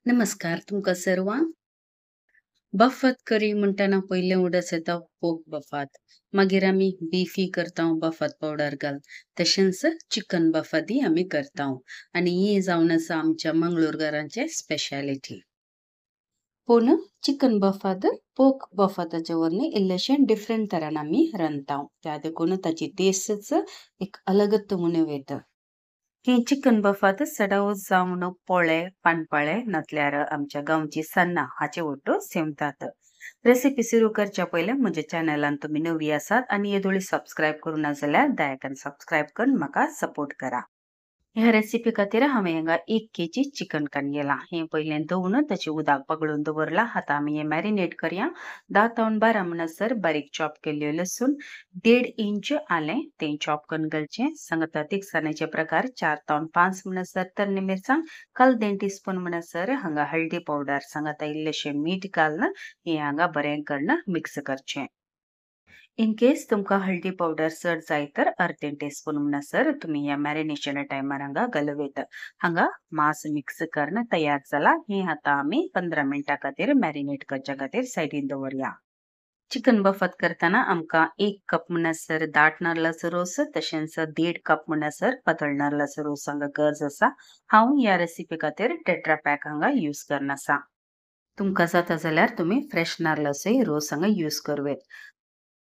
नमस्कार तुमकां सर्वांक. बफत करी म्हणटना पयलें उडस येता पोक बफात. मागीर आमी बीफी करता बफत पावडर घाल. तशेंच चिकन बफाती आमी करता आनी ही जावन आसा आमच्या मंगळूरकारांचे स्पेशालिटी. पूण चिकन बफात पोक बफाताचे वरनी इल्लेशें डिफरंट तरान आमी रांदता. त्या देखून ताची टेस्टच एक अलगत म्हणून वयता. ही चिकन बफात सडावत जावन पोळे पानपाळे नातल्यार आमच्या गांवची सन्नां हाचे वटू सेमतात. रेसिपी सुरू करच्या पयलें म्हज्या चॅनलान तुमी नवी आसात आनी येदोळी सबस्क्रायब करूना जाल्यार दयाकन सबस्क्रायब करून म्हाका सपोर्ट करा. ह्या रेसिपी खातीर हांवें हांगा 1 केजी चिकन काडलेलां. हें पयलें धुवन ताची उदक पगळून दवरलां. आतां आमी हें मॅरिनेट करया. 10 तावन 12 म्हणसर बारीक चॉप केल्ल्यो लसूण, 1.5 इंच आलें तें चॉप करून घालचें. सांगता तिखसाणेचे प्रकार 4 तावन 5 म्हणसर तरणी मिरसांग, काल 1 टीस्पून म्हणसर हांगा हळदी पावडर, सांगता इल्लेशें मीठ घालून हें हांगा बरें करून मिक्स करचें. इन केस तुमकां हळदी पावडर चड जाय तर अर्दें टीस्पून म्हणसर तुमी ह्या मॅरिनेशन टायमार हांगा घालूं. हांगा मांस मिक्स करून तयार जाला. हें आतां आमी 15 मिनटां खातीर मॅरिनेट करच्या खातीर सायडीन दवरया. चिकन बफत करतना आमकां 1 कप म्हणसर दाट नारळाचो रोस तशेंच 1.5 कप म्हणसर पातळ नारळाचो रोस हांगा गरज आसा. हांव ह्या रेसिपी खातीर टेट्रा पॅक हांगा यूज करनासा. तुमकां जाता जाल्यार तुमी फ्रेश नारळाचोय रोस हांगा यूज करूं.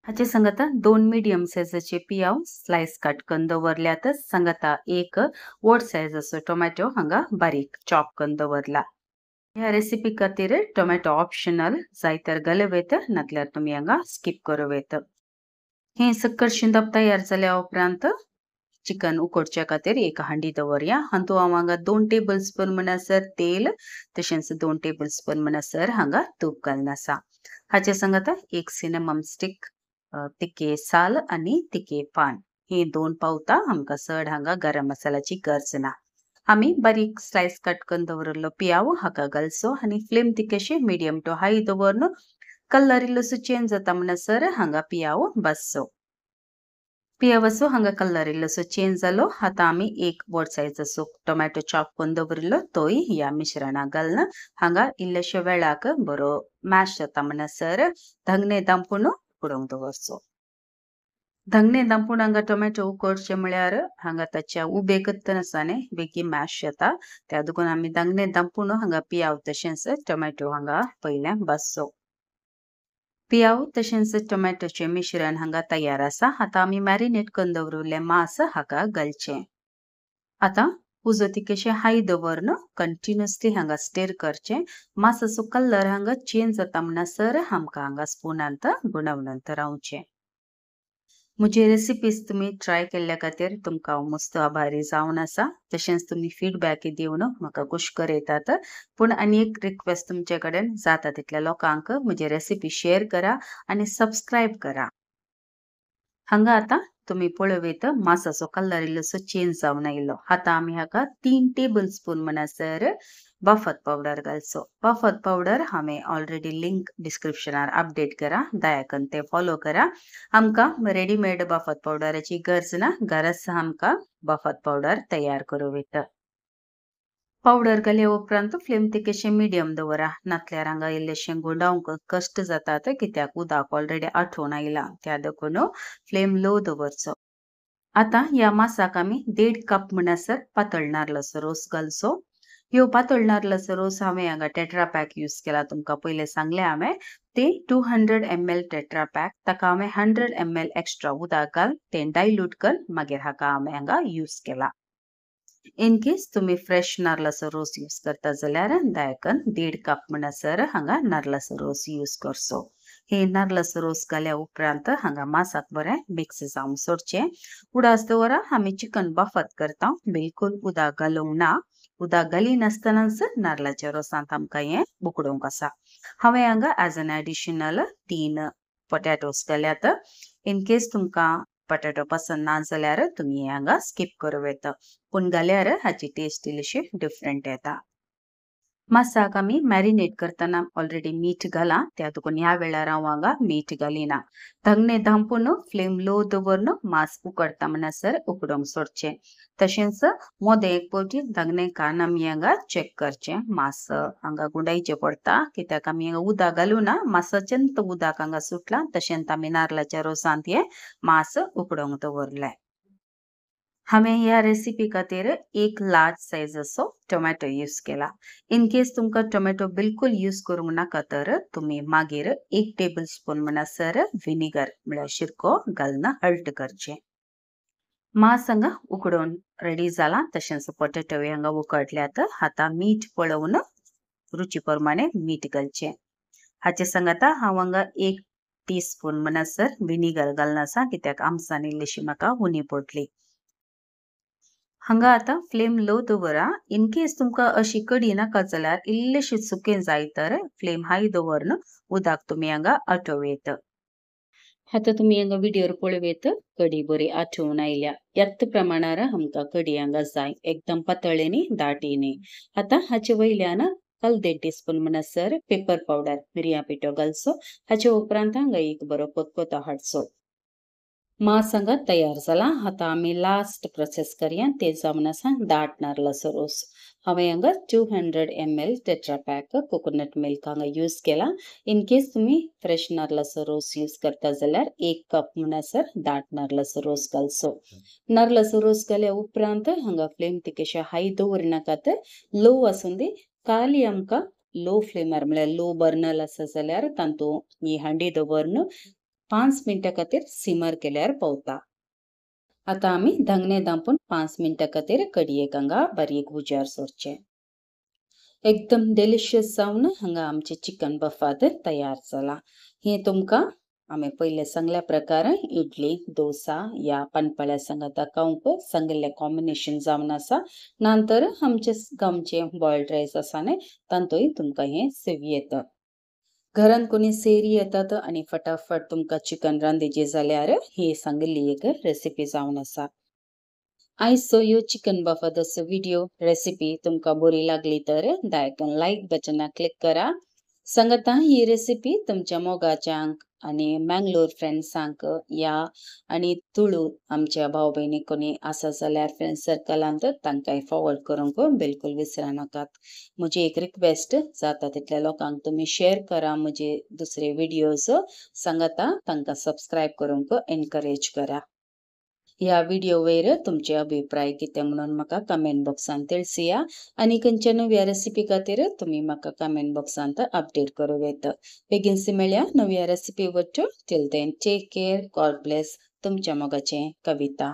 हाचे सांगता 2 मिडियम सायजाचे पियाव स्लाइस कट करून दवरल्यात. सांगता एक व्हड सायजाचो टोमॅटो हांगा बारीक चॉप करून दवरला. ह्या रेसिपी खातीर टोमॅटो ऑप्शनल, जाय तर घालूं नातल्यार तुमी हांगा स्किप करूं. हें सकयल शिंदप तयार जाल्या उपरांत चिकन उकडच्या खातीर एक हांडी दवरया. हातूंत हांव हांगा 2 टेबल स्पून म्हणसर तेल तशेंच 2 टेबल स्पून म्हणसर हांगा तूप घालून आसा. हाचे सांगता एक सिनेमम स्टिक, तिखे साल आनी तिखे पान, हे 2 पावता. आमकां चड हांगा गरम मसाल्याची गरज ना. आमी बारीक स्लाइस कट करून दवरलो पियाव हाका घालचो आनी फ्लेम तिकेशी मिडियम टू हाय दवरून कलर इल्लोसो चेंज जाता म्हणसर हांगा पियाव भाजचो. पियावाचो हांगा कलर इल्लोसो चेंज जालो. आतां आमी एक व्हड सायजाचो टोमॅटो चॉप करून दवरिल्लो तोय ह्या मिश्रणाक घालून हांगा इल्लेशे वेळाक बरो मॅश जाता म्हणसर धंगणे दांपून उकडूंक दवरचो. धंगणे दांपून हांगा टोमॅटो उकडचे म्हळ्यार हांगा ताच्या उबे करतनासाने बेगीन मॅश जाता. त्या देखून आमी धंगणे दांपून हांगा पियाव तशेंच टोमॅटो हांगा पयलें भाजचो. पियाव तशेंच टोमॅटोचे मिश्रण हांगा तयार आसा. आतां आमी मॅरिनेट करून दवरिल्लें मांस हाका घालचें. आतां उजो तिकेशें हाय दवरून कंटिन्युअसली हांगा स्टीर करचें. मांसाचो कलर हांगा चेंज जाता म्हणसर आमकां हांगा स्पुनांत घुणवणंत रावचें. म्हजी रेसिपीज तुमी ट्राय केल्ल्या खातीर तुमकां हांव मस्त आभारी जावन आसा. तशेंच तुमी फीडबॅक दिवन म्हाका कुशकर येतात. पूण आनी एक रिक्वेस्ट तुमचे कडेन, जाता तितल्या लोकांक म्हजी रेसिपी शेअर करा आनी सबस्क्रायब करा. हांगा आतां तुमी पळयत मांसाचो कलर इल्लोसो चेंज जावन आयलो. आतां आमी हाका 3 टेबल स्पून म्हणसर बफत पावडर घालचो. बफत पावडर हांवें ऑलरेडी लिंक डिस्क्रिप्शनार अपडेट करा, दया करून ते फॉलो करा. आमकां रेडीमेड बफत पावडराची गरज ना, घराच आमकां बफत पावडर तयार करूं येता. पावडर घाल्या उपरांत फ्लेम तिकेशें मिडियम दवरा, नातल्यार हांगा इल्लेशें गुंडावंक कश्ट जातात कित्याक उदक ऑलरेडी आठवून आयलां. त्या देखून फ्लेम लो दवरचो. आतां ह्या मांसाक आमी 1.5 कप म्हणसर पातळ नारळाचो रोस घालचो. ह्यो पातळ नारळाचो रोस हांवें हांगा टेट्रा पॅक यूज केला. तुमकां पयलें सांगलें हांवें ते 200 ml टेट्रा पॅक. ताका हांवें 100 ml एक्स्ट्रा उदक घाल तें डायल्यूट करून मागीर हांवें हांगा यूज केला. इन केस तुमी फ्रेश नारळाचो रोस यूज करता जाल्यार दया करून 1.5 कप म्हणसर हांगा नारळाचो रोस यूज करचो. हे नारळाचो रोस घाल्या उपरांत हांगा मांसाक बरें मिक्स जावंक सोडचें. उडास दवरा. आमी चिकन बफत करता, बिलकुल उदक घालूंक ना. उदक घाली नासतनाच नारळाच्या रोसांत आमकां हें उकडूंक आसा. हांवें हांगा एज एन एडिशनल 3 पोटॅटोस घाल्यात. इन केस तुमकां पोटॅटो पसंद ना जाल्यार तुमी हें हांगा स्किप करूं येता. पूण घाल्यार हाची टेस्ट इल्लीशी डिफरंट येता. मासाक आमी मॅरिनेट करतना ऑलरेडी मीठ घाला त्या तुकून ह्या वेळार हांव हांगा मीठ घालिना धंगणे धांपून फ्लेम लो दवरून मास उकडटा म्हणसर उकडोंक सोडचें तशेंच मोदें एक पावटी धंगणे कान आमी हांगा चेक करचें मास हांगा गुंडायचें पडटा कित्याक आमी हांगा उदक घालूना मासाचेंत उदक हांगा सुटलां तशेंच आमी नारळाच्या रोसांत हे मास उकडोंक दवरले हांवें ह्या रेसिपी खातीर एक लार्ज सायज असो टोमॅटो यूज केला इन केस तुमकां टोमॅटो बिलकुल यूज करूंक नाका तर तुमी मागीर 1 टेबल स्पून म्हणसर विनेगर म्हळ्यार शिरको घालून हल्ट करचें मास हांगा उकडून रेडी जाला तशेंच पोटेटो हांगा उकडल्यात आतां मीठ पळोवन रुची प्रमाणे मीठ घालचें हाचे सांगात हांव हांगा 1 टीस्पून म्हणसर विनेगर घालून आसा कित्याक आमसानी इल्लीशी म्हाका उणी पडली हांगा आता फ्लेम लो दवरा इन केस तुमकां अशी कडी नाका जाल्यार इल्लेशें सुकें जाय तर फ्लेम हाय दवरून उदक तुमी हांगा आटोवेत आतां तुमी हांगा व्हिडिओर पळयत कडी बरी आठवून आयल्या यात प्रमाणार आमकां कडी हांगा जाय एकदम पातळ न्ही दाटी न्ही आतां हाचे वयल्यान कल 1.5 टीस्पून म्हणसर पेपर पावडर मिरयां पिठो घालचो हाचे उपरांत हांगा एक बरो कोतकोतो हाडचो मास हांगा तयार जाला आतां आमी लास्ट प्रोसेस करया ते जावन आसा दाट नारळाचो रोस हांवें हांगा 200 ml tetra pack coconut milk हांगा यूज केला इन केस तुमी फ्रेश नारळाचो रोस यूज करता जाल्यार 1 कप म्हणसर दाट नारळाचो रोस घालचो नारळाचो रोस घाल्या उपरांत हांगा फ्लेम तिकेशे हाय दवरनाकात लो आसून दी खाली आमकां लो फ्लेमार म्हळ्यार लो बर्नर आसा जाल्यार तांतूं ही हांडी दवरून 5 मिनिटां खातीर सिमर केल्यार पावता आता आमी धंगणे धांपून 5 मिनिटां खातीर कडयेक हांगा बारीक उजार सोडचें एकदम डेलिशियस जावन हांगा आमचे चिकन बफाद तयार जाला हे तुमकां आमी पयले सांगल्या प्रकार इडली डोसा या पानपळ्या सांगात खावंक सांगिल्लें कॉम्बिनेशन जावन आसा नंतर आमचे बॉयल्ड रायस आसा न्ही तांतूय तुमकां हे सेव घरान कोणी सेरी येतात आणि फटाफट तुमकां चिकन रांदीची जाल्यार ही सांगिल्ली एक रेसिपी जावन आसा आयजचो ह्यो चिकन बफादाचो व्हिडिओ रेसिपी तुमकां बरी लागली तर दायकन लायक बटनाक क्लिक करा सांगता ही रेसिपी तुमच्या मोगाच्यांक आणि मँगलोर फ्रेंड्सांक या आणि तुळू आमच्या भाऊ बहिणी कोणी आसा जाल्यार फ्रेंड सर्कलांत तांकांय फॉरवर्ड करूंक बिलकुल विसरा नाकात म्हजी एक रिक्वेस्ट जाता तितल्या लोकांक तुम्ही शेअर करा म्हजे दुसरे व्हिडिओज सांगता तांकां सबस्क्राईब करूंक एनकरेज करा ह्या व्हिडिओ वयर तुमचे अभिप्राय कितें म्हणून म्हाका कमेंट बॉक्सांत तिळसिया आनी खंयच्या नव्या रेसिपी खातीर तुमी म्हाका कमेंट बॉक्सांत अपडेट करूं येता बेगीनशी मेळया नव्या recipe wait till then take care God bless तुमच्या मोगाचें कविता